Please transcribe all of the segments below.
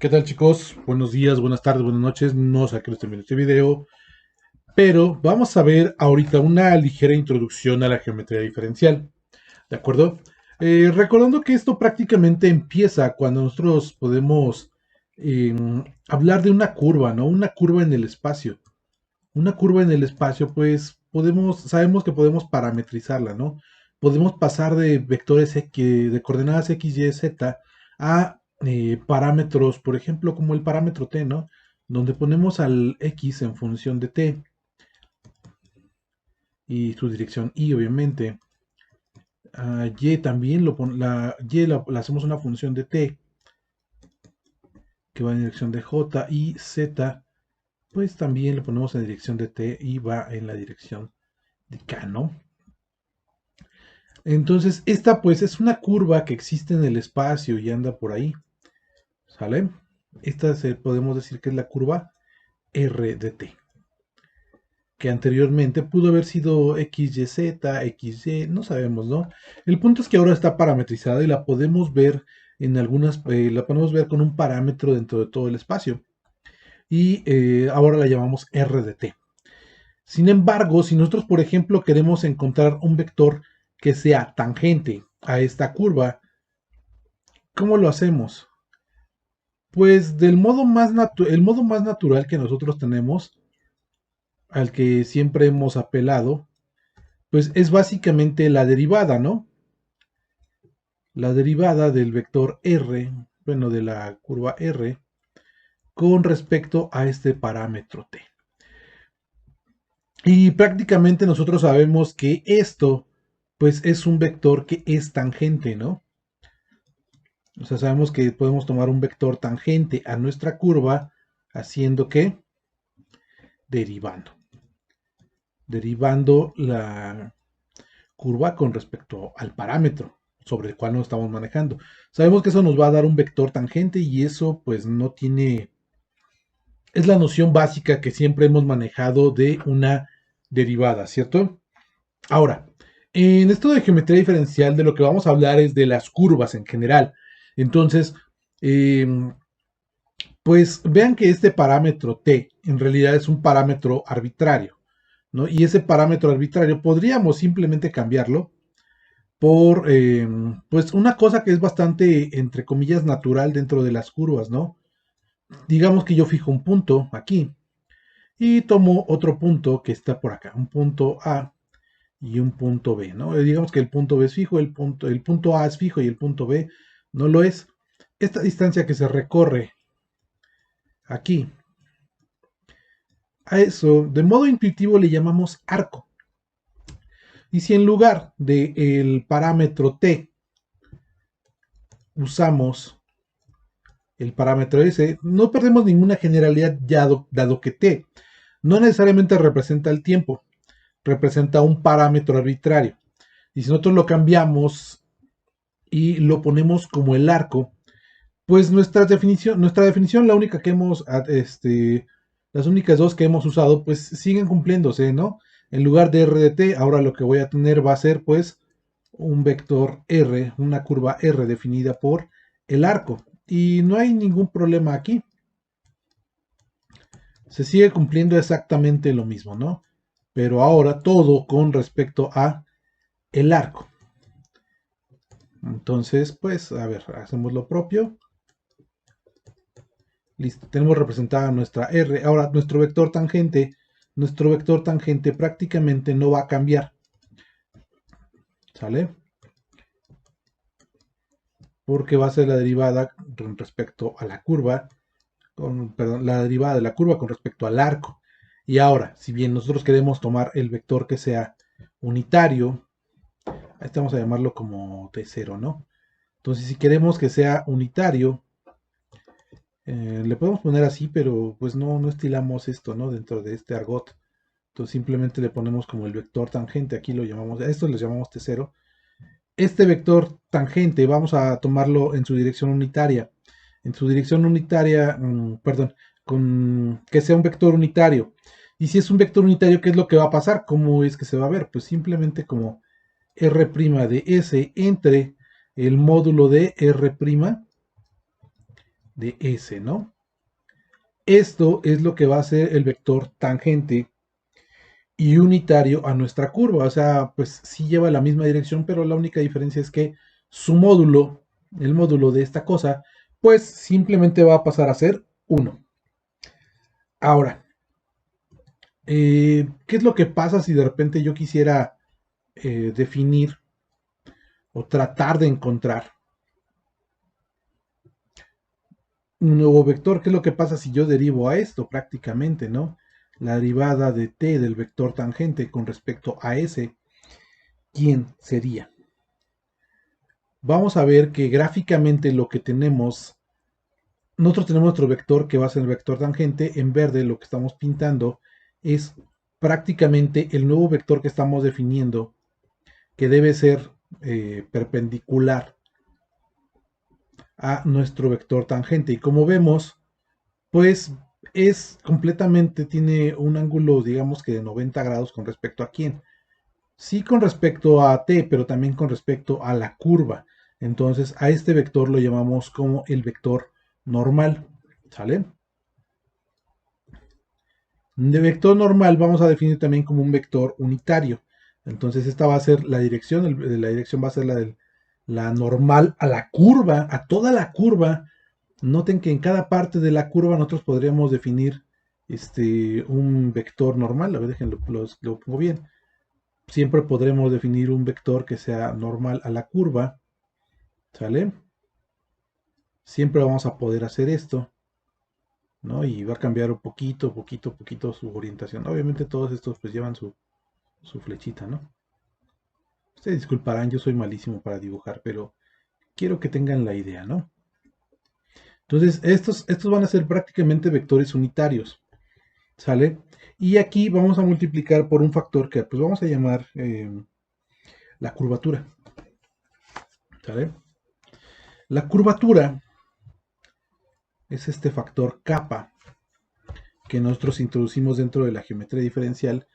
¿Qué tal, chicos? Buenos días, buenas tardes, buenas noches. No sé a qué hora estén viendo este video, pero vamos a ver ahorita una ligera introducción a la geometría diferencial, ¿de acuerdo? Recordando que esto prácticamente empieza cuando nosotros podemos eh, hablar de una curva, ¿no? Una curva en el espacio. Una curva en el espacio, pues sabemos que podemos parametrizarla, ¿no? Podemos pasar de vectores X, de coordenadas X, Y, Z a parámetros, por ejemplo, como el parámetro T, ¿no? Donde ponemos al X en función de T y su dirección Y, obviamente. A Y también la Y la hacemos una función de T que va en dirección de J y Z, pues también lo ponemos en dirección de T y va en la dirección de K, ¿no? Entonces, esta pues es una curva que existe en el espacio y anda por ahí, ¿sale? Podemos decir que es la curva R de T, que anteriormente pudo haber sido XYZ, XY, no sabemos, ¿no? El punto es que ahora está parametrizada y la podemos ver la podemos ver con un parámetro dentro de todo el espacio. Y ahora la llamamos R de T. Sin embargo, si nosotros, por ejemplo, queremos encontrar un vector que sea tangente a esta curva, ¿cómo lo hacemos? Pues el modo más natural que nosotros tenemos, al que siempre hemos apelado, pues es básicamente la derivada, ¿no? La derivada del vector r, bueno, de la curva r, con respecto a este parámetro t. Y prácticamente nosotros sabemos que esto, pues es un vector que es tangente, ¿no? O sea, sabemos que podemos tomar un vector tangente a nuestra curva, haciendo que derivando la curva con respecto al parámetro sobre el cual nos estamos manejando. Sabemos que eso nos va a dar un vector tangente y eso pues no tiene, es la noción básica que siempre hemos manejado de una derivada, ¿cierto? Ahora, en esto de geometría diferencial de lo que vamos a hablar es de las curvas en general. Entonces, eh, pues vean que este parámetro t en realidad es un parámetro arbitrario, ¿no? Y ese parámetro arbitrario podríamos simplemente cambiarlo por pues una cosa que es bastante, entre comillas, natural dentro de las curvas, ¿no? Digamos que yo fijo un punto aquí y tomo otro punto que está por acá, un punto A y un punto B, ¿no? Digamos que el punto B es fijo, el punto A es fijo y el punto B no lo es. Esta distancia que se recorre aquí, a eso de modo intuitivo le llamamos arco. Y si en lugar del parámetro t usamos el parámetro S, no perdemos ninguna generalidad dado que T no necesariamente representa el tiempo, representa un parámetro arbitrario. Y si nosotros lo cambiamos y lo ponemos como el arco, pues nuestra definición, la única que las únicas dos que hemos usado, pues siguen cumpliéndose, ¿no? En lugar de r de t, ahora lo que voy a tener va a ser, pues, un vector r, una curva r definida por el arco. Y no hay ningún problema aquí. Se sigue cumpliendo exactamente lo mismo, ¿no? Pero ahora todo con respecto a el arco. Entonces, pues, a ver, hacemos lo propio. Listo, tenemos representada nuestra R. Ahora, nuestro vector tangente prácticamente no va a cambiar. ¿Sale? Porque va a ser la derivada con respecto a la curva, perdón, la derivada de la curva con respecto al arco. Y ahora, si bien nosotros queremos tomar el vector que sea unitario, este vamos a llamarlo como T0, ¿no? Entonces, si queremos que sea unitario, le podemos poner así, pero pues no estilamos esto, ¿no? Dentro de este argot. Entonces simplemente le ponemos como el vector tangente, aquí lo llamamos, a esto le llamamos T0. Este vector tangente vamos a tomarlo en su dirección unitaria. En su dirección unitaria, perdón, con que sea un vector unitario. Y si es un vector unitario, ¿qué es lo que va a pasar? ¿Cómo es que se va a ver? Pues simplemente como R' de S entre el módulo de R' de S, ¿no? Esto es lo que va a ser el vector tangente y unitario a nuestra curva. O sea, pues sí lleva la misma dirección, pero la única diferencia es que su módulo, el módulo de esta cosa, pues simplemente va a pasar a ser 1. Ahora, ¿qué es lo que pasa si de repente yo quisiera definir o tratar de encontrar un nuevo vector? ¿Qué es lo que pasa si yo derivo a esto prácticamente, ¿no? La derivada de t del vector tangente con respecto a s, ¿quién sería? Vamos a ver que gráficamente lo que tenemos, nosotros tenemos nuestro vector que va a ser el vector tangente. En verde lo que estamos pintando es prácticamente el nuevo vector que estamos definiendo, que debe ser perpendicular a nuestro vector tangente. Y como vemos, pues es completamente, tiene un ángulo, digamos que de 90 grados con respecto a quién. Sí, con respecto a t, pero también con respecto a la curva. Entonces, a este vector lo llamamos como el vector normal. ¿Sale? De vector normal vamos a definir también como un vector unitario. Entonces, esta va a ser la dirección, la dirección va a ser la normal a la curva, a toda la curva. Noten que en cada parte de la curva nosotros podríamos definir un vector normal. A ver, déjenlo, lo pongo bien. Siempre podremos definir un vector que sea normal a la curva. ¿Sale? Siempre vamos a poder hacer esto, ¿no? Y va a cambiar un poquito, poquito, poquito su orientación. Obviamente todos estos pues llevan su flechita, ¿no? Ustedes disculparán, yo soy malísimo para dibujar, pero quiero que tengan la idea, ¿no? Entonces, estos van a ser prácticamente vectores unitarios, ¿sale? Y aquí vamos a multiplicar por un factor que pues vamos a llamar la curvatura, ¿sale? La curvatura es este factor kappa que nosotros introducimos dentro de la geometría diferencial,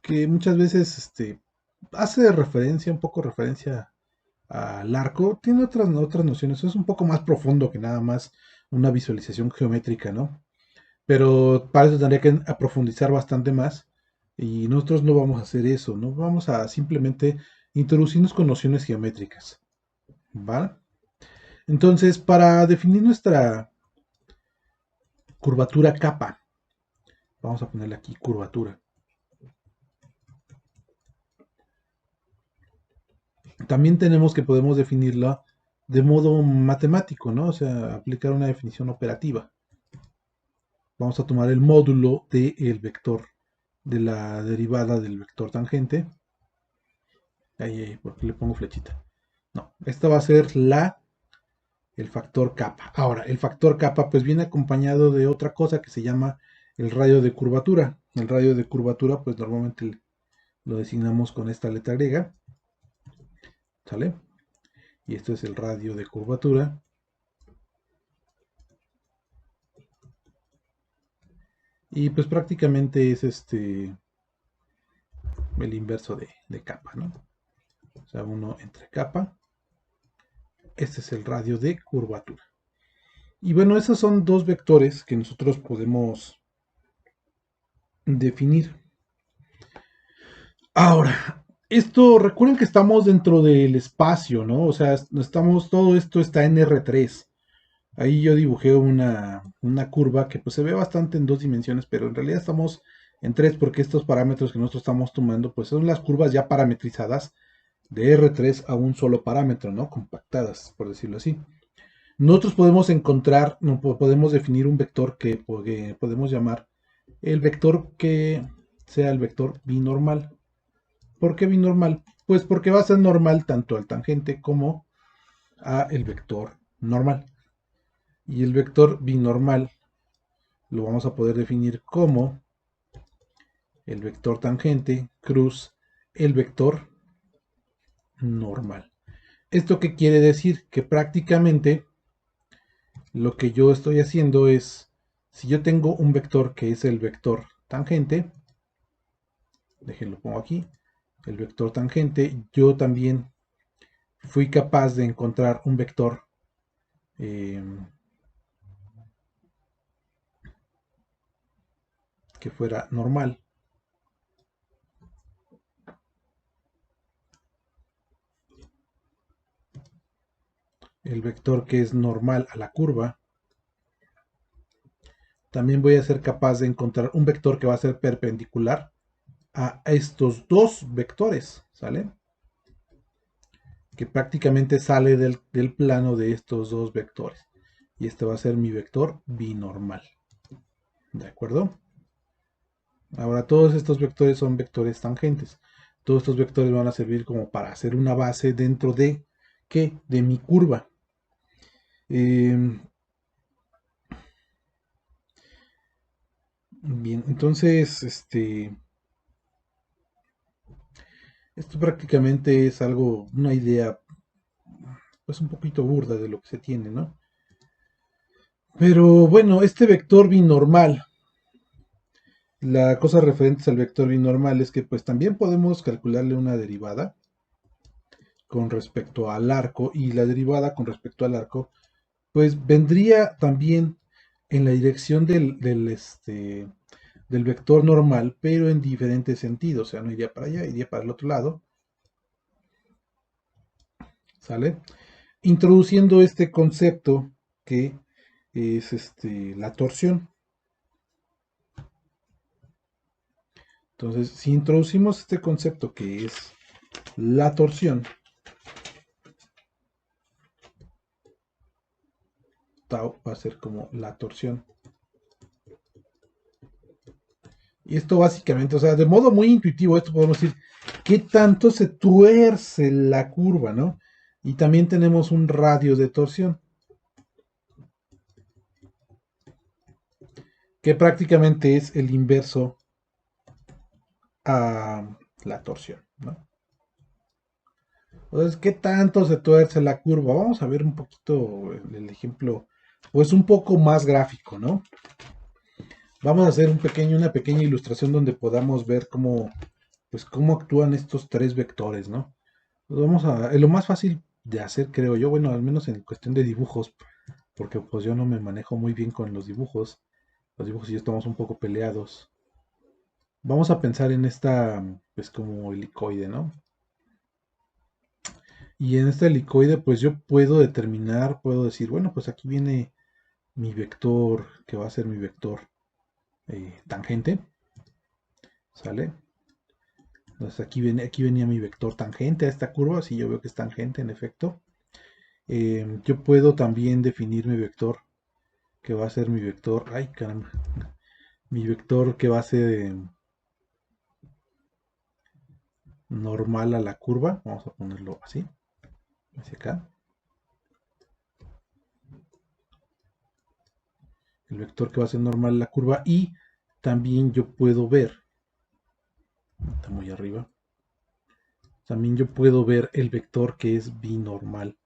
que muchas veces hace referencia, un poco referencia al arco, tiene otras nociones, es un poco más profundo que nada más una visualización geométrica, ¿no? Pero para eso tendría que profundizar bastante más y nosotros no vamos a hacer eso, no vamos a simplemente introducirnos con nociones geométricas, ¿vale? Entonces, para definir nuestra curvatura kappa, vamos a ponerle aquí curvatura. También tenemos que podemos definirla de modo matemático, ¿no? O sea, aplicar una definición operativa. Vamos a tomar el módulo del vector, de la derivada del vector tangente. Ahí, porque le pongo flechita. No, esta va a ser el factor kappa. Ahora, el factor kappa pues viene acompañado de otra cosa que se llama el radio de curvatura. El radio de curvatura pues normalmente lo designamos con esta letra griega. ¿Sale? Y esto es el radio de curvatura. Y pues prácticamente es el inverso de kappa, ¿no? O sea, 1 entre kappa. Este es el radio de curvatura. Y bueno, esos son dos vectores que nosotros podemos definir. Ahora, esto, recuerden que estamos dentro del espacio, ¿no? O sea, todo esto está en R3. Ahí yo dibujé una curva que pues se ve bastante en dos dimensiones, pero en realidad estamos en tres porque estos parámetros que nosotros estamos tomando pues son las curvas ya parametrizadas de R3 a un solo parámetro, ¿no? Compactadas, por decirlo así. Nosotros podemos encontrar, no, podemos definir un vector que podemos llamar el vector que sea el vector binormal. ¿Por qué binormal? Pues porque va a ser normal tanto al tangente como a el vector normal. Y el vector binormal lo vamos a poder definir como el vector tangente cruz el vector normal. ¿Esto qué quiere decir? Que prácticamente lo que yo estoy haciendo es, si yo tengo un vector que es el vector tangente, déjenlo pongo aquí, el vector tangente, yo también fui capaz de encontrar un vector que fuera normal. El vector que es normal a la curva. También voy a ser capaz de encontrar un vector que va a ser perpendicular a estos dos vectores, ¿sale? Que prácticamente sale del plano de estos dos vectores. Y este va a ser mi vector binormal. ¿De acuerdo? Ahora todos estos vectores son vectores tangentes. Todos estos vectores van a servir como para hacer una base dentro de, ¿qué? De mi curva. Bien, entonces, esto prácticamente es algo, una idea, pues un poquito burda de lo que se tiene, ¿no? Pero bueno, este vector binormal, la cosa referente al vector binormal es que pues también podemos calcularle una derivada con respecto al arco, y la derivada con respecto al arco pues vendría también en la dirección del vector normal, pero en diferentes sentidos, o sea, no iría para allá, iría para el otro lado, ¿sale? Introduciendo este concepto que es la torsión. Entonces, si introducimos este concepto que es la torsión, tau va a ser como la torsión. Y esto básicamente, o sea, de modo muy intuitivo, esto podemos decir qué tanto se tuerce la curva, ¿no? Y también tenemos un radio de torsión, que prácticamente es el inverso a la torsión, ¿no? Entonces, ¿qué tanto se tuerce la curva? Vamos a ver un poquito el ejemplo, pues un poco más gráfico, ¿no? Vamos a hacer una pequeña ilustración donde podamos ver pues cómo actúan estos tres vectores, ¿no? Es lo más fácil de hacer, creo yo, bueno, al menos en cuestión de dibujos, porque pues yo no me manejo muy bien con los dibujos y estamos un poco peleados. Vamos a pensar en esta, pues como helicoide, ¿no? Y en esta helicoide, pues yo puedo determinar, puedo decir, bueno, pues aquí viene mi vector, que va a ser mi vector tangente, ¿sale? Entonces aquí venía mi vector tangente a esta curva, si yo veo que es tangente en efecto. Yo puedo también definir mi vector, que va a ser mi vector, ay caramba, mi vector que va a ser normal a la curva, vamos a ponerlo así, hacia acá. El vector que va a ser normal a la curva, y también yo puedo ver, está muy arriba, también yo puedo ver el vector que es binormal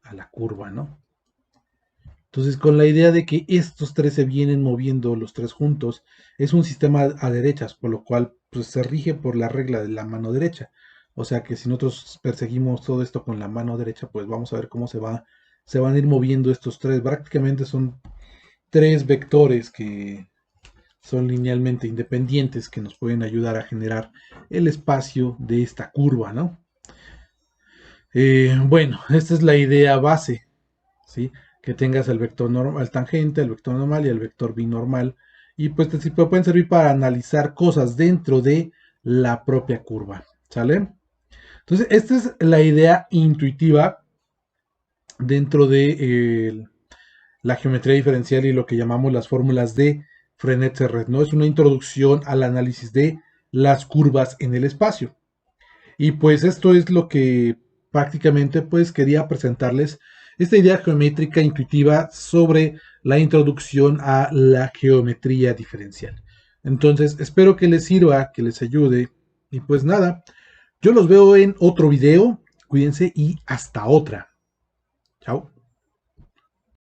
a la curva, ¿no? Entonces, con la idea de que estos tres se vienen moviendo los tres juntos, es un sistema a derechas, por lo cual pues, se rige por la regla de la mano derecha. O sea que si nosotros perseguimos todo esto con la mano derecha, pues vamos a ver cómo se van a ir moviendo estos tres. Prácticamente son tres vectores que son linealmente independientes que nos pueden ayudar a generar el espacio de esta curva, ¿no? Bueno, esta es la idea base, ¿sí? Que tengas el vector normal, el tangente, el vector normal y el vector binormal. Y pues pueden servir para analizar cosas dentro de la propia curva, ¿sale? Entonces, esta es la idea intuitiva dentro de la geometría diferencial y lo que llamamos las fórmulas de Frenet-Serret, ¿no? Es una introducción al análisis de las curvas en el espacio. Y pues esto es lo que prácticamente pues quería presentarles, esta idea geométrica intuitiva sobre la introducción a la geometría diferencial. Entonces, espero que les sirva, que les ayude. Y pues nada, yo los veo en otro video. Cuídense y hasta otra. Chao.